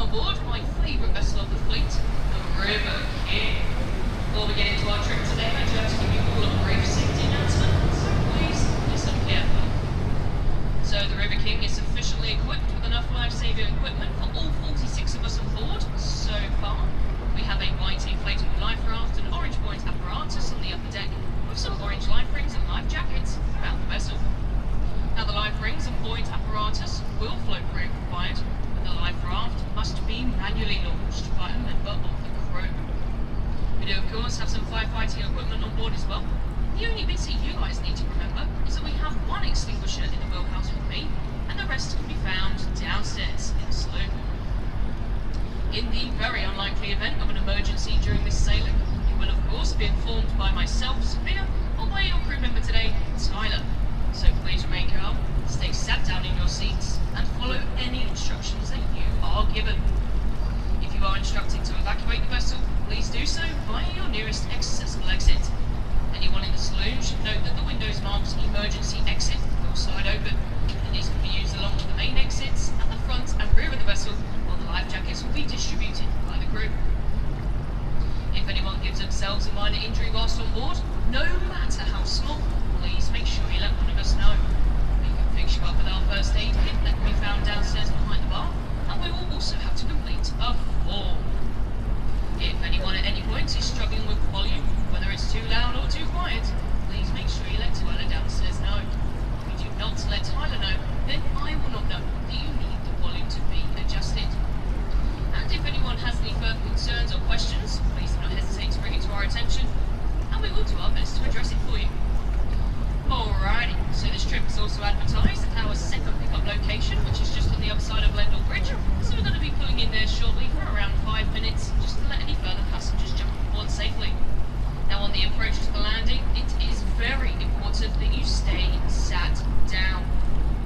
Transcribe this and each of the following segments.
on board my favourite vessel of the fleet, the River King. Before we get into our trip today, I just give you all a brief safety announcement, so please listen carefully. So the River King is sufficiently equipped with enough life-saving equipment for all 46 of us on board so far. We have a white inflatable life raft and orange buoyant apparatus on the upper deck, with some orange life rings and life jackets around the vessel. Now the life rings and buoyant apparatus will float free if required, but the life raft must be manually launched by a member of the crew. We do of course have some firefighting equipment on board as well. The only bit that you guys need to remember is that we have one extinguisher in the wheelhouse with me, and the rest can be found downstairs in the saloon. In the very unlikely event of an emergency during this sailing, you will of course be informed by myself, Sophia, or by your crew member today, Tyler. So please remain calm, stay sat down in your seats, and follow any instructions that you are given. If you are instructed to evacuate the vessel, please do so via your nearest accessible exit. Anyone in the saloon should note that the windows marked emergency exit will slide open, and these can be used along with the main exits at the front and rear of the vessel, while the life jackets will be distributed by the crew. If anyone gives themselves a minor injury whilst on board, no matter how small, please make sure you let one of us know. We can fix you up with our first aid kit that can be found downstairs behind the bar, and we will also have to complete a form. If anyone at any point is struggling with volume, whether it's too loud or too quiet, please make sure you let Tyler downstairs know. If you do not let Tyler know, then I will not know that you need the volume to be adjusted. And if anyone has any further concerns or questions, please do not hesitate to bring it to our attention, and we will do our best to address it for you. Alrighty, so this trip is also advertised at our second pickup location, which is just on the other side of Blendall Bridge, so we're going to be pulling in there shortly for around 5 minutes, just to let any further passengers jump on board safely. Now on the approach to the landing, it is very important that you stay sat down.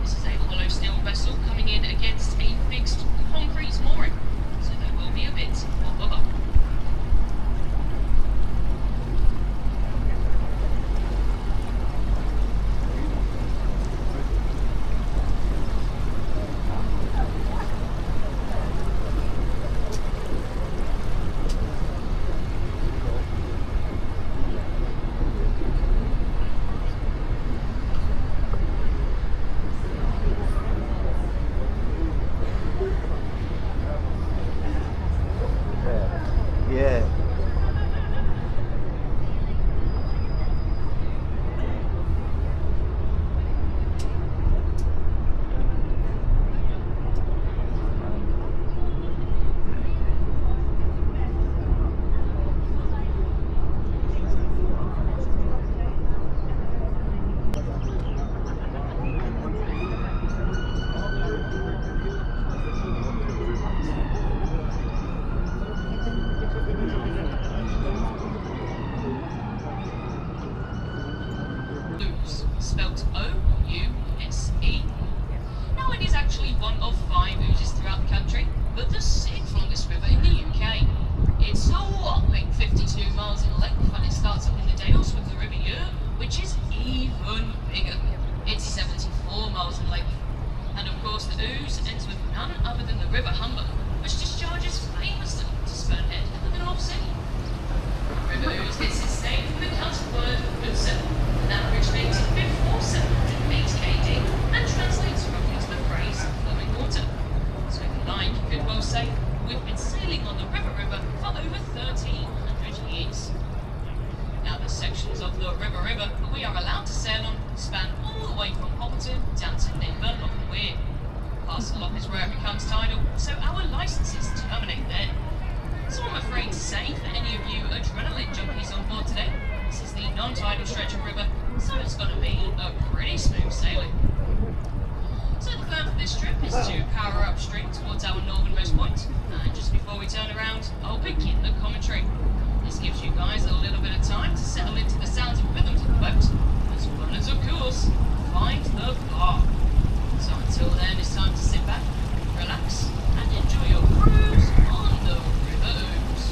This is a hollow steel vessel coming in against a fixed concrete mooring, so there will be a bit of a bump. Spelt O-U-S-E. Now it is actually one of 5 oozes throughout the country, but the 6th longest river in the UK. It's a whopping 52 miles in length, and it starts up in the Dales with the River Ure, which is even bigger. It's 74 miles in length. And of course the Ouse ends with none other than the River Humber, which discharges famously to Spurnhead in the North Sea. River Ouse gets its name from the Celtic word Usa, and that originated before 780 AD and translates roughly to the phrase flowing water. So if you like, you could well say we've been sailing on the River for over 1300 years. Now the sections of the River that we are allowed to sail on span all the way from Poppleton down to Nimbin Loch and Weir. Castle Lock is where it becomes tidal, so our licenses terminate there. So I'm afraid to say, for any of you adrenaline junkies on board today, this is the non-tidal stretch of river, so it's going to be a pretty smooth sailing. So the plan for this trip is to power upstream towards our northernmost point, and just before we turn around, I'll begin the commentary. This gives you guys a little bit of time to settle into the sounds and rhythms of the boat, as well as, of course, find the bar. So until then, it's time to sit back, relax, and enjoy your cruise on the River Ouse.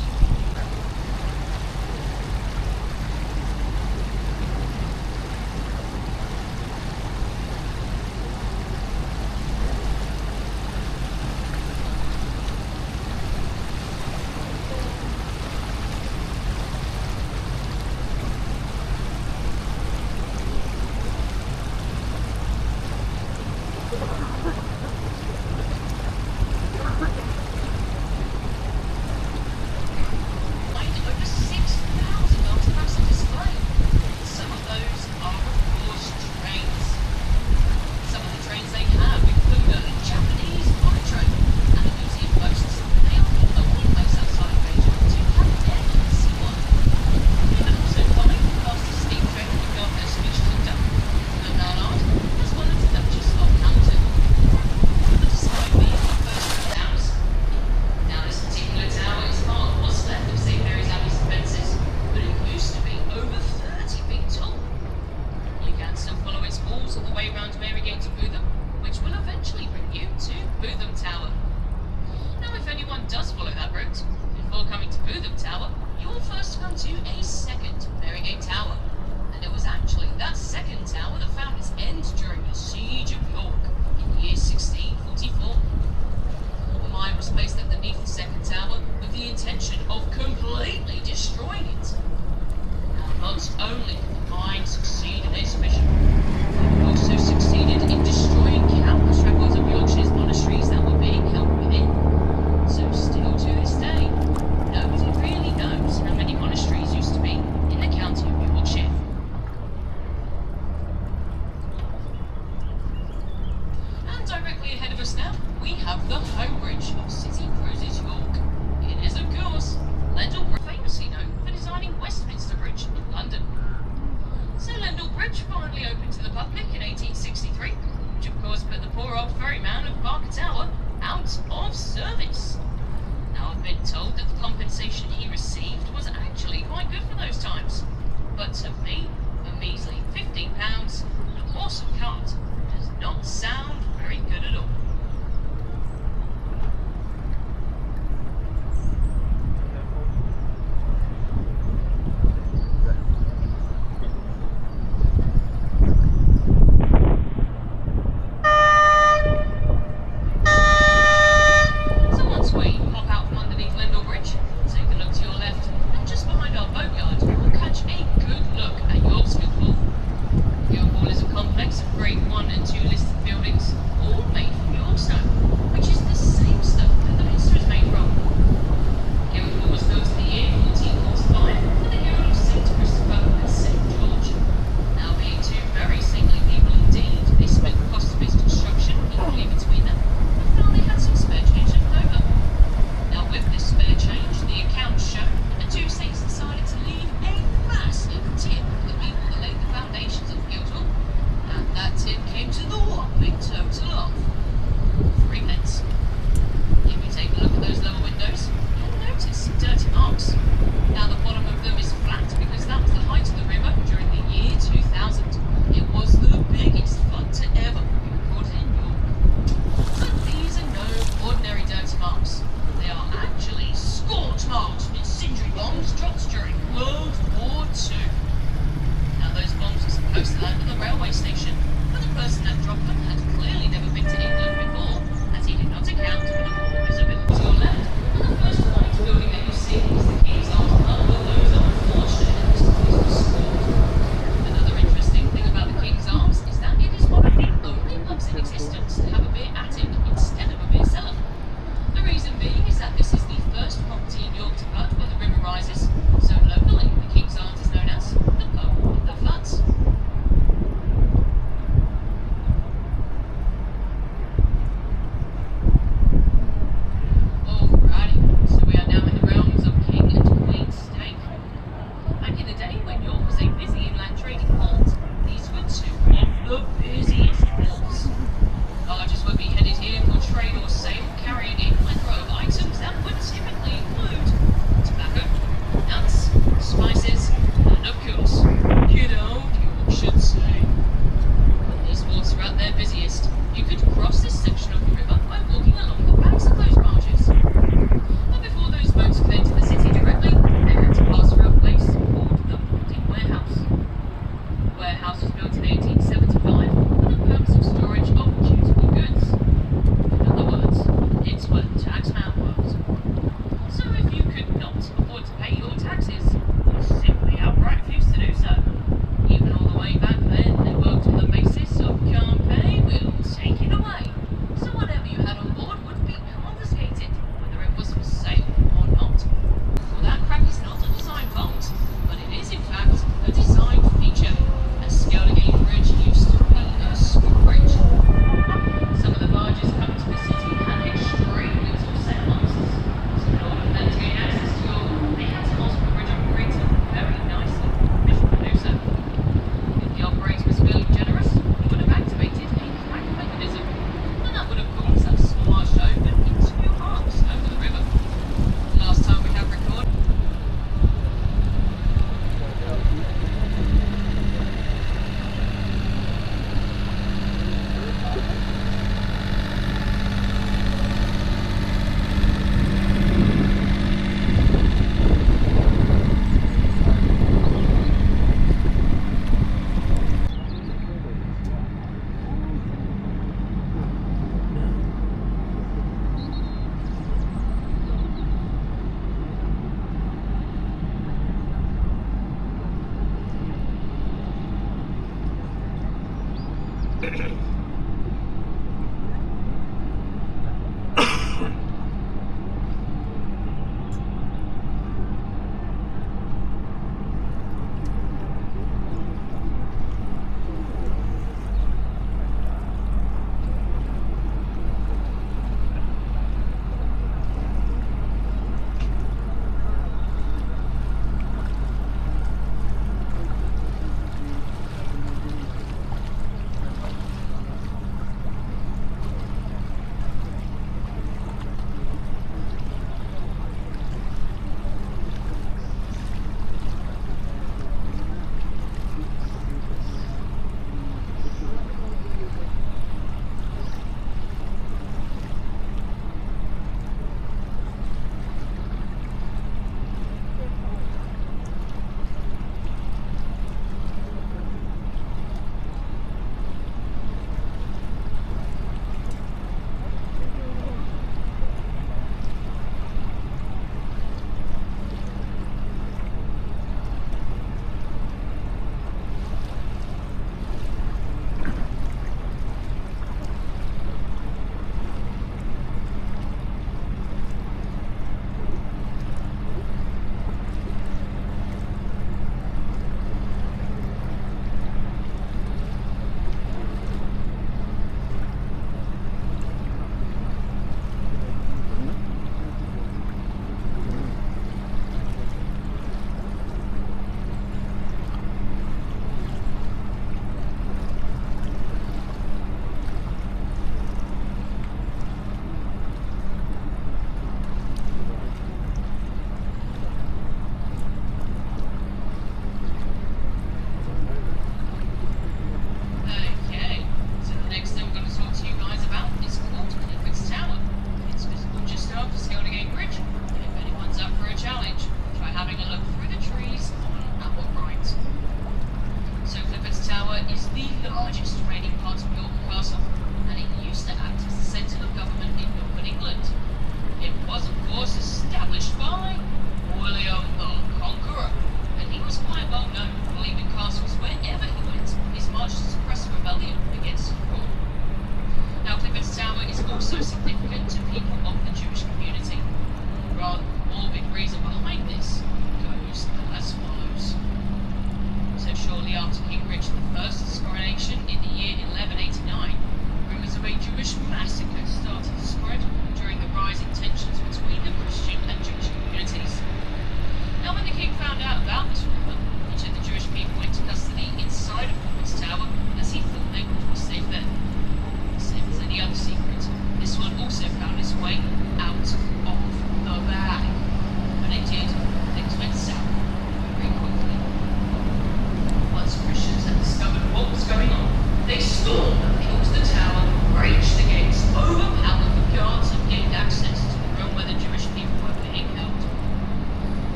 does follow that route. Before coming to Bootham Tower, you will first come to a second Marygate Tower. And it was actually that second tower that found its end during the Siege of York in the year 1644. A mine was placed underneath the second tower with the intention of completely destroying it. Now, not only did the mine succeed in its mission, it also succeeded in destroying countless records of Yorkshire's monasteries that were being held within. So still to this day, nobody really knows how many monasteries used to be in the county of Yorkshire. And directly ahead of us now, we have the home bridge of City Cruises York. It is, of course, Lendal Bridge, famously known for designing Westminster Bridge in London. So Lendal Bridge finally opened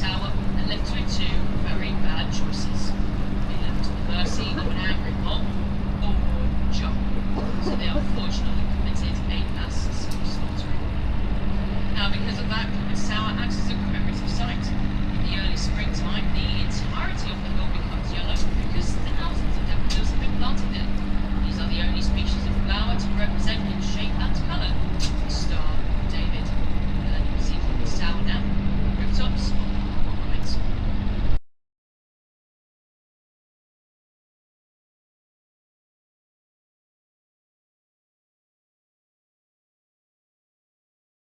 tower and left with two very bad choices. They left to the mercy of an angry mob or John. So they unfortunately committed a mass slaughtering. Now, because of that, Plymouth Tower acts as a commemorative site. In the early springtime, the entirety